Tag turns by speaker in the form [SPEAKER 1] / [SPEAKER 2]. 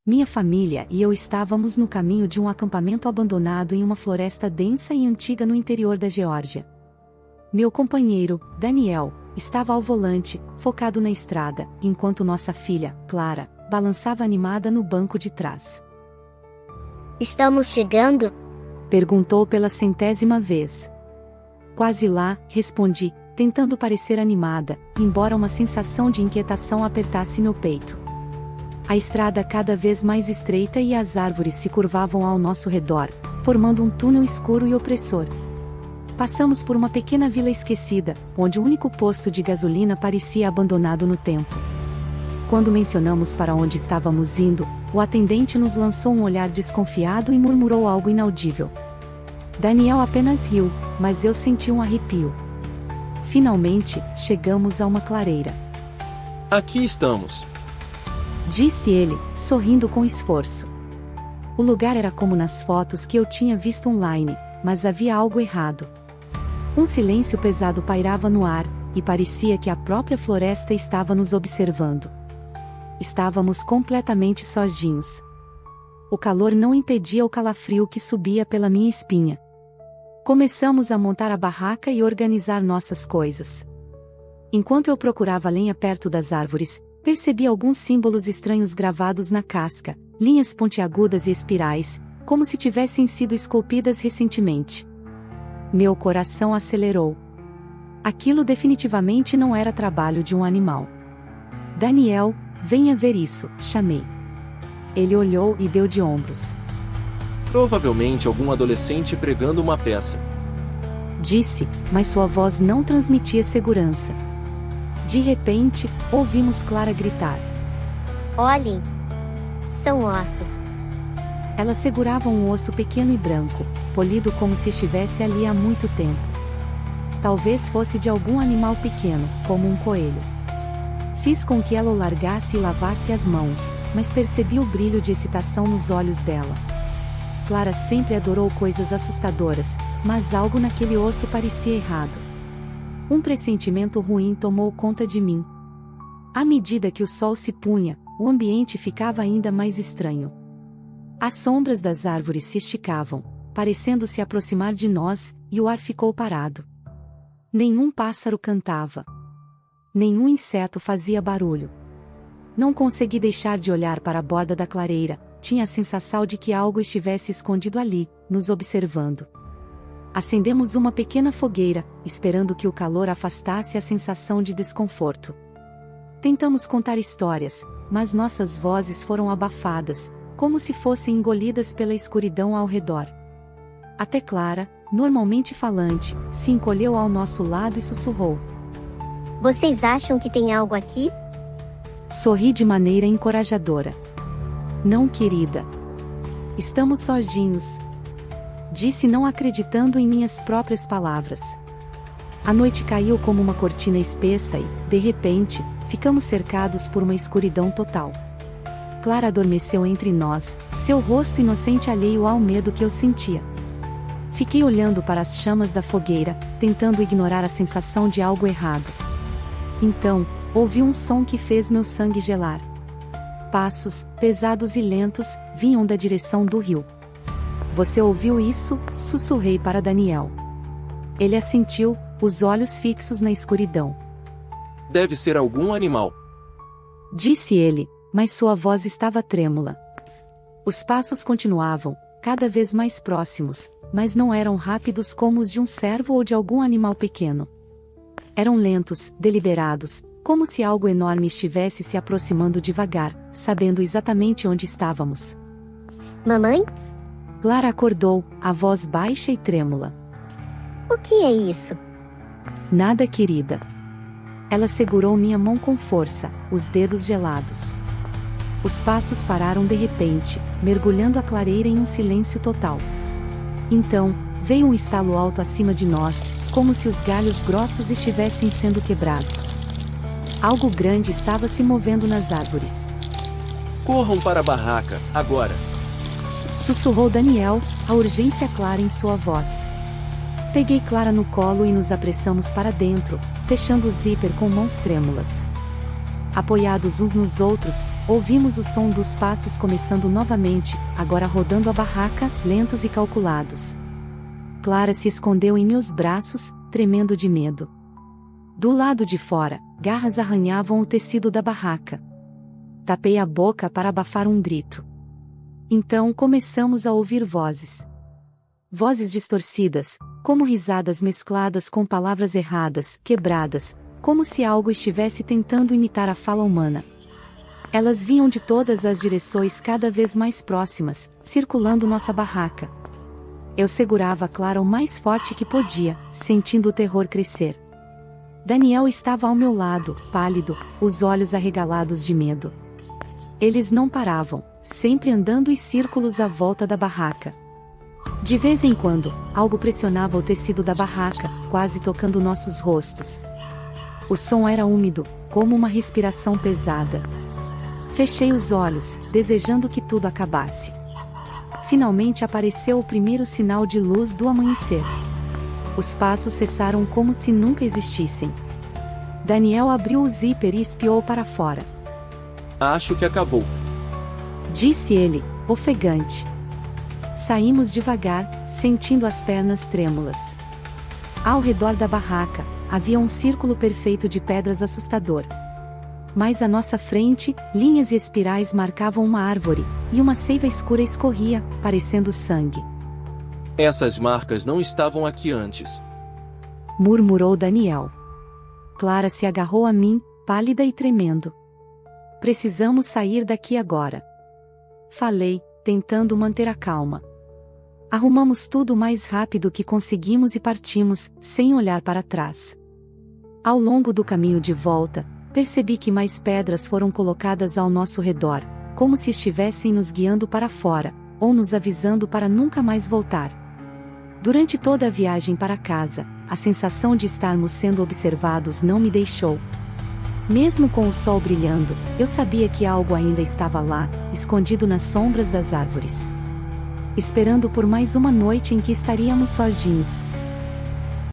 [SPEAKER 1] Minha família e eu estávamos no caminho de um acampamento abandonado em uma floresta densa e antiga no interior da Geórgia. Meu companheiro, Daniel, estava ao volante, focado na estrada, enquanto nossa filha, Clara, balançava animada no banco de trás.
[SPEAKER 2] Estamos chegando?
[SPEAKER 1] Perguntou pela 100ª vez. Quase lá, respondi, tentando parecer animada, embora uma sensação de inquietação apertasse meu peito. A estrada cada vez mais estreita e as árvores se curvavam ao nosso redor, formando um túnel escuro e opressor. Passamos por uma pequena vila esquecida, onde o único posto de gasolina parecia abandonado no tempo. Quando mencionamos para onde estávamos indo, o atendente nos lançou um olhar desconfiado e murmurou algo inaudível. Daniel apenas riu, mas eu senti um arrepio. Finalmente, chegamos a uma clareira.
[SPEAKER 3] Aqui estamos,
[SPEAKER 1] disse ele, sorrindo com esforço. O lugar era como nas fotos que eu tinha visto online, mas havia algo errado. Um silêncio pesado pairava no ar, e parecia que a própria floresta estava nos observando. Estávamos completamente sozinhos. O calor não impedia o calafrio que subia pela minha espinha. Começamos a montar a barraca e organizar nossas coisas. Enquanto eu procurava lenha perto das árvores, percebi alguns símbolos estranhos gravados na casca, linhas pontiagudas e espirais, como se tivessem sido esculpidas recentemente. Meu coração acelerou. Aquilo definitivamente não era trabalho de um animal. Daniel, venha ver isso, chamei. Ele olhou e deu de ombros.
[SPEAKER 3] Provavelmente algum adolescente pregando uma peça,
[SPEAKER 1] disse, mas sua voz não transmitia segurança. De repente, ouvimos Clara gritar.
[SPEAKER 2] Olhem! São ossos.
[SPEAKER 1] Ela segurava um osso pequeno e branco, polido como se estivesse ali há muito tempo. Talvez fosse de algum animal pequeno, como um coelho. Fiz com que ela o largasse e lavasse as mãos, mas percebi o brilho de excitação nos olhos dela. Clara sempre adorou coisas assustadoras, mas algo naquele osso parecia errado. Um pressentimento ruim tomou conta de mim. À medida que o sol se punha, o ambiente ficava ainda mais estranho. As sombras das árvores se esticavam, parecendo se aproximar de nós, e o ar ficou parado. Nenhum pássaro cantava. Nenhum inseto fazia barulho. Não consegui deixar de olhar para a borda da clareira, tinha a sensação de que algo estivesse escondido ali, nos observando. Acendemos uma pequena fogueira, esperando que o calor afastasse a sensação de desconforto. Tentamos contar histórias, mas nossas vozes foram abafadas, como se fossem engolidas pela escuridão ao redor. Até Clara, normalmente falante, se encolheu ao nosso lado e sussurrou.
[SPEAKER 2] Vocês acham que tem algo aqui?
[SPEAKER 1] Sorri de maneira encorajadora. Não, querida. Estamos sozinhos. Disse não acreditando em minhas próprias palavras. A noite caiu como uma cortina espessa e, de repente, ficamos cercados por uma escuridão total. Clara adormeceu entre nós, seu rosto inocente alheio ao medo que eu sentia. Fiquei olhando para as chamas da fogueira, tentando ignorar a sensação de algo errado. Então, ouvi um som que fez meu sangue gelar. Passos, pesados e lentos, vinham da direção do rio. Você ouviu isso? Sussurrei para Daniel. Ele assentiu, os olhos fixos na escuridão.
[SPEAKER 3] Deve ser algum animal,
[SPEAKER 1] disse ele, mas sua voz estava trêmula. Os passos continuavam, cada vez mais próximos, mas não eram rápidos como os de um cervo ou de algum animal pequeno. Eram lentos, deliberados, como se algo enorme estivesse se aproximando devagar, sabendo exatamente onde estávamos.
[SPEAKER 2] Mamãe?
[SPEAKER 1] Clara acordou, a voz baixa e trêmula.
[SPEAKER 2] O que é isso?
[SPEAKER 1] Nada, querida. Ela segurou minha mão com força, os dedos gelados. Os passos pararam de repente, mergulhando a clareira em um silêncio total. Então, veio um estalo alto acima de nós, como se os galhos grossos estivessem sendo quebrados. Algo grande estava se movendo nas árvores.
[SPEAKER 3] Corram para a barraca, agora!
[SPEAKER 1] Sussurrou Daniel, a urgência clara em sua voz. Peguei Clara no colo e nos apressamos para dentro, fechando o zíper com mãos trêmulas. Apoiados uns nos outros, ouvimos o som dos passos começando novamente, agora rodando a barraca, lentos e calculados. Clara se escondeu em meus braços, tremendo de medo. Do lado de fora, garras arranhavam o tecido da barraca. Tapei a boca para abafar um grito. Então começamos a ouvir vozes. Vozes distorcidas, como risadas mescladas com palavras erradas, quebradas, como se algo estivesse tentando imitar a fala humana. Elas vinham de todas as direções cada vez mais próximas, circulando nossa barraca. Eu segurava Clara o mais forte que podia, sentindo o terror crescer. Daniel estava ao meu lado, pálido, os olhos arregalados de medo. Eles não paravam, sempre andando em círculos à volta da barraca. De vez em quando, algo pressionava o tecido da barraca, quase tocando nossos rostos. O som era úmido, como uma respiração pesada. Fechei os olhos, desejando que tudo acabasse. Finalmente apareceu o primeiro sinal de luz do amanhecer. Os passos cessaram como se nunca existissem. Daniel abriu o zíper e espiou para fora.
[SPEAKER 3] Acho que acabou,
[SPEAKER 1] disse ele, ofegante. Saímos devagar, sentindo as pernas trêmulas. Ao redor da barraca, havia um círculo perfeito de pedras assustador. Mais à nossa frente, linhas e espirais marcavam uma árvore, e uma seiva escura escorria, parecendo sangue.
[SPEAKER 3] Essas marcas não estavam aqui antes,
[SPEAKER 1] murmurou Daniel. Clara se agarrou a mim, pálida e tremendo. Precisamos sair daqui agora. Falei, tentando manter a calma. Arrumamos tudo o mais rápido que conseguimos e partimos, sem olhar para trás. Ao longo do caminho de volta, percebi que mais pedras foram colocadas ao nosso redor, como se estivessem nos guiando para fora, ou nos avisando para nunca mais voltar. Durante toda a viagem para casa, a sensação de estarmos sendo observados não me deixou. Mesmo com o sol brilhando, eu sabia que algo ainda estava lá, escondido nas sombras das árvores. Esperando por mais uma noite em que estaríamos sozinhos.